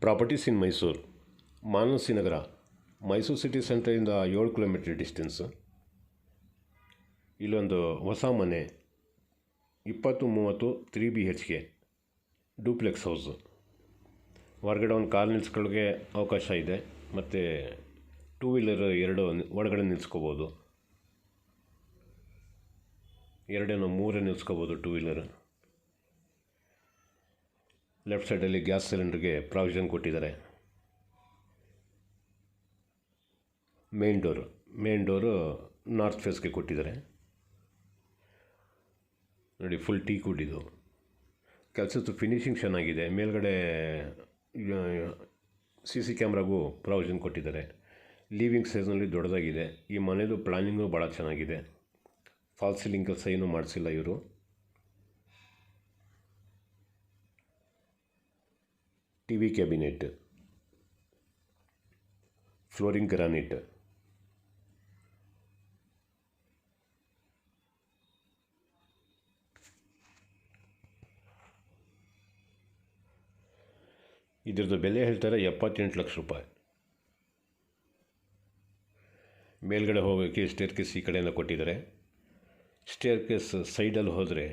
Properties in Mysuru, Manasi Nagara, Mysuru city ಸೆಂಟರಿಂದ 7 kilometre distance. ಇಲ್ಲೊಂದು ಹೊಸ ಮನೆ 20-30 3 BHK ಡೂಪ್ಲೆಕ್ಸ್ ಹೌಸು. ಹೊರಗಡೆ ಒಂದು ಕಾರ್ ನಿಲ್ಸ್ಕೊಳ್ಳೋಕ್ಕೆ ಅವಕಾಶ ಇದೆ, ಮತ್ತು 2 ವೀಲರ್ 2 ಒಳಗಡೆ ನಿಲ್ಸ್ಕೋಬೋದು, 2 3 ನಿಲ್ಸ್ಕೋಬೋದು 2 ವೀಲರ್. ಲೆಫ್ಟ್ ಸೈಡಲ್ಲಿ ಗ್ಯಾಸ್ ಸಿಲಿಂಡರ್ಗೆ ಪ್ರಾವಿಷನ್ ಕೊಟ್ಟಿದ್ದಾರೆ. ಮೇನ್ ಡೋರು ನಾರ್ತ್ ಫೇಸ್ಗೆ ಕೊಟ್ಟಿದ್ದಾರೆ ನೋಡಿ. ಫುಲ್ ಟೀ ಕುಡಿದು ಕೆಲಸದ ಫಿನಿಷಿಂಗ್ ಚೆನ್ನಾಗಿದೆ. ಮೇಲ್ಗಡೆ CC ಕ್ಯಾಮ್ರಾಗೂ ಪ್ರಾವಿಷನ್ ಕೊಟ್ಟಿದ್ದಾರೆ. ಲೀವಿಂಗ್ ಸೈಜ್ನಲ್ಲಿ ದೊಡ್ಡದಾಗಿದೆ. ಈ ಮನೆಯದು ಪ್ಲಾನಿಂಗು ಭಾಳ ಚೆನ್ನಾಗಿದೆ. ಫಾಲ್ಸ್ ಸೀಲಿಂಗ್ ಕೆಲಸ ಏನೂ ಮಾಡಿಸಿಲ್ಲ ಇವರು. TV ಕ್ಯಾಬಿನೆಟ್, ಫ್ಲೋರಿಂಗ್ ಗ್ರಾನೈಟ್, ಇದ್ರದ್ದು ಬೆಲೆ ಹೇಳ್ತಾರೆ 78 ಲಕ್ಷ ರೂಪಾಯಿ. ಮೇಲ್ಗಡೆ ಹೋಗೋಕ್ಕೆ ಸ್ಟೇರ್ಕೇಸ್ ಈ ಕಡೆಯಿಂದ ಕೊಟ್ಟಿದ್ದಾರೆ. ಸ್ಟೇರ್ಕೇಸ್ ಸೈಡಲ್ಲಿ ಹೋದರೆ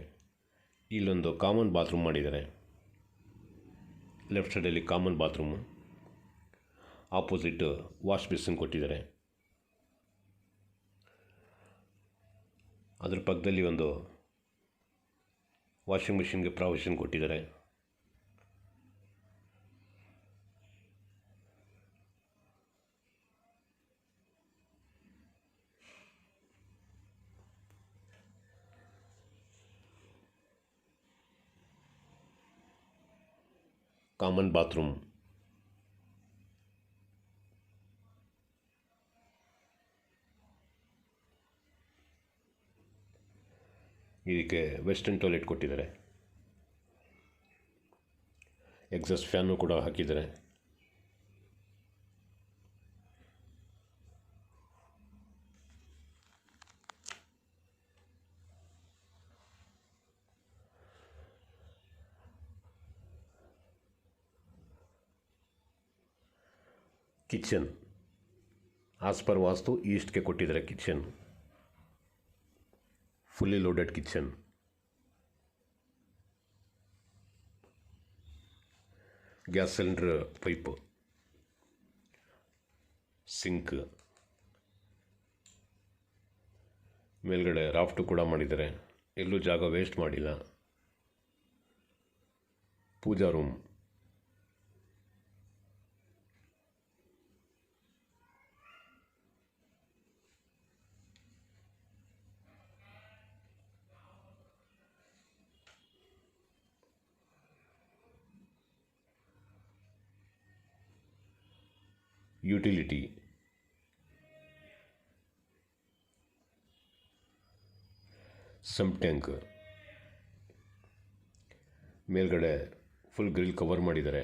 ಇಲ್ಲೊಂದು ಕಾಮನ್ ಬಾತ್ರೂಮ್ ಮಾಡಿದ್ದಾರೆ. ಲೆಫ್ಟ್ ಸೈಡಲ್ಲಿ common bathroom, opposite wash basin ಕೊಟ್ಟಿದ್ದಾರೆ. ಅದ್ರ ಪಕ್ಕದಲ್ಲಿ ಒಂದು ವಾಷಿಂಗ್ ಮಿಷಿನ್ಗೆ ಪ್ರಾವಿಷನ್ ಕೊಟ್ಟಿದ್ದಾರೆ. ಕಾಮನ್ ಬಾತ್ರೂಮ್, ಇದಕ್ಕೆ ವೆಸ್ಟರ್ನ್ ಟಾಯ್ಲೆಟ್ ಕೊಟ್ಟಿದ್ದಾರೆ. ಎಕ್ಸಾಸ್ಟ್ ಫ್ಯಾನು ಕೂಡ ಹಾಕಿದ್ದಾರೆ. ಕಿಚನ್ ಆಸ್ ಪರ್ ವಾಸ್ತು ಈಸ್ಟ್ಗೆ ಕೊಟ್ಟಿದ್ದಾರೆ. Kitchen fully loaded kitchen. Gas cylinder pipe, sink, ಮೇಲ್ಗಡೆ ರಾಫ್ಟು ಕೂಡ ಮಾಡಿದ್ದಾರೆ. ಎಲ್ಲೂ ಜಾಗ ವೇಸ್ಟ್ ಮಾಡಿಲ್ಲ. Pooja room, utility, sump tank, ಮೇಲ್ಗಡೆ ಫುಲ್ ಗ್ರಿಲ್ ಕವರ್ ಮಾಡಿದ್ದಾರೆ.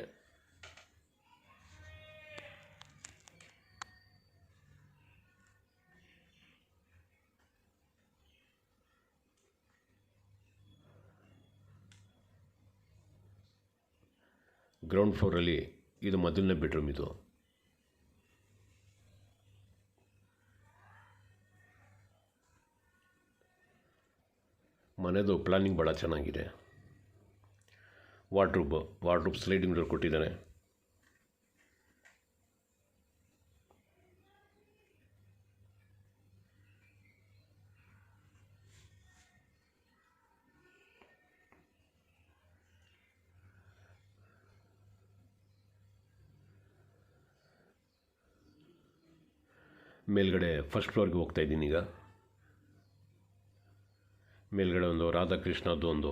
ಗ್ರೌಂಡ್ ಫ್ಲೋರಲ್ಲಿ ಇದು ಮೊದಲನೇ ಬೆಡ್ರೂಮ್. ಇದು ಮನೆದು ಪ್ಲಾನಿಂಗ್ ಭಾಳ ಚೆನ್ನಾಗಿದೆ. ವಾರ್ಡ್ರೂಬ್ ಸ್ಲೈಡಿಂಗ್ ಡೋರ್ ಕೊಟ್ಟಿದ್ದಾರೆ. ಮೇಲ್ಗಡೆ ಫಸ್ಟ್ ಫ್ಲೋರ್ಗೆ ಹೋಗ್ತಾ ಇದ್ದೀನಿ ಈಗ. ಮೇಲ್ಗಡೆ ಒಂದು ರಾಧಾಕೃಷ್ಣದ್ದು ಒಂದು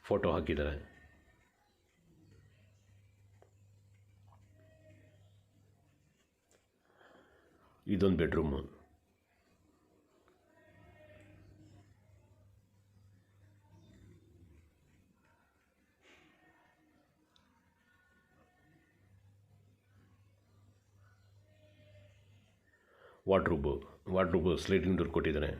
ಫೋಟೋ ಹಾಕಿದ್ದಾರೆ. ಇದೊಂದು ಬೆಡ್ರೂಮು. ವಾರ್ಡ್ರೂಬ್ ಸ್ಲೈಡಿಂಗ್ ಡೋರ್ ಕೊಟ್ಟಿದ್ದಾರೆ.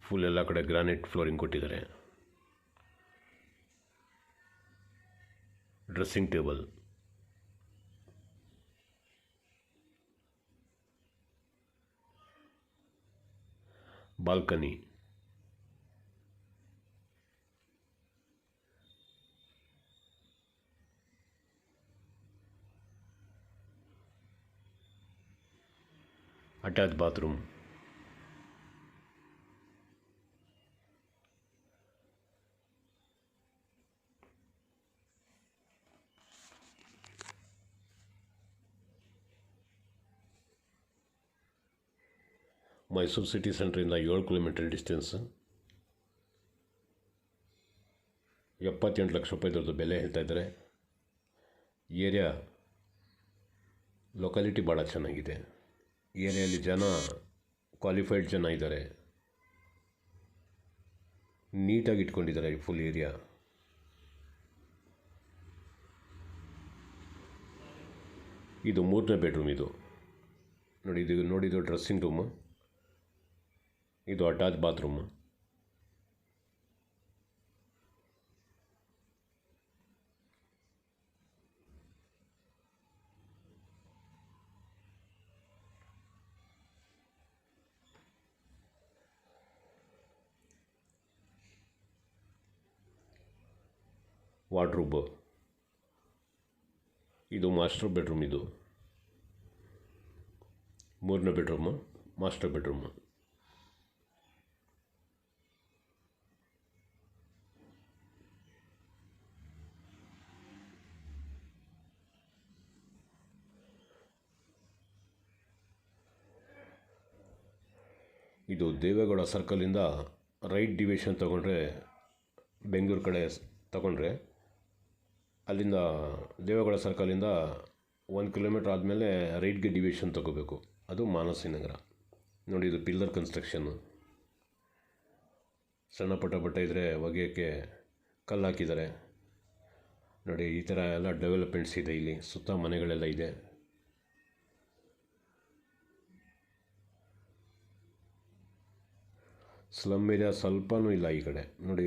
ಫುಲ್ ಎಲ್ಲ ಕಡೆ ಗ್ರಾನೈಟ್ ಫ್ಲೋರಿಂಗ್ ಕೊಟ್ಟಿದ್ದಾರೆ. Dressing table, balcony, attach bathroom, Mysuru city ಸೆಂಟ್ರಿಂದ 7 ಕಿಲೋಮೀಟರ್ ಡಿಸ್ಟೆನ್ಸ್. 78 ಲಕ್ಷ ರೂಪಾಯಿದವ್ರದ್ದು ಬೆಲೆ ಹೇಳ್ತಾ ಇದ್ದಾರೆ. ಏರಿಯಾ ಲೊಕ್ಯಾಲಿಟಿ ಭಾಳ ಚೆನ್ನಾಗಿದೆ. ಏರಿಯಲ್ಲಿ ಜನ ಕ್ವಾಲಿಫೈಡ್ ಜನ ಇದ್ದಾರೆ, ನೀಟಾಗಿ ಇಟ್ಕೊಂಡಿದ್ದಾರೆ ಈ ಫುಲ್ ಏರಿಯಾ. ಇದು 3ನೇ ಬೆಡ್ರೂಮ್. ಇದು ನೋಡಿದ್ದು ಡ್ರೆಸ್ಸಿಂಗ್ ರೂಮು, ಇದು ಅಟ್ಯಾಚ್ ಬಾತ್ರೂಮು. ವಾರ್ಡ್ರೋಬ್, ಇದು ಮಾಸ್ಟರ್ ಬೆಡ್ರೂಮ್. ಇದು 3ನೇ ಬೆಡ್ರೂಮು, ಮಾಸ್ಟರ್ ಬೆಡ್ರೂಮು. ಇದು ದೇವೇಗೌಡ ಸರ್ಕಲಿಂದ ರೈಟ್ ಡಿವಿಷನ್ ತಗೊಂಡ್ರೆ, ಬೆಂಗಳೂರು ಕಡೆ ತಗೊಂಡ್ರೆ, ಅಲ್ಲಿಂದ ದೇವೇಗೌಡ ಸರ್ಕಲಿಂದ 1 ಕಿಲೋಮೀಟ್ರ್ ಆದಮೇಲೆ ರೈಟ್ಗೆ ಡಿವಿಷನ್ ತಗೋಬೇಕು. ಅದು ಮಾನಸಿ ನಗರ. ನೋಡಿ, ಇದು ಪಿಲ್ಲರ್ ಕನ್ಸ್ಟ್ರಕ್ಷನ್ನು. ಸಣ್ಣ ಪುಟ್ಟ ಇದ್ದರೆ ಒಗೆಯೋಕ್ಕೆ ಕಲ್ಲು ಹಾಕಿದ್ದಾರೆ. ನೋಡಿ, ಈ ಥರ ಎಲ್ಲ ಡೆವಲಪ್ಮೆಂಟ್ಸ್ ಇದೆ ಇಲ್ಲಿ. ಸುತ್ತ ಮನೆಗಳೆಲ್ಲ ಇದೆ. ಸ್ಲಮ್ ಏರಿಯಾ ಸ್ವಲ್ಪನೂ ಇಲ್ಲ ಈ ಕಡೆ. ನೋಡಿ,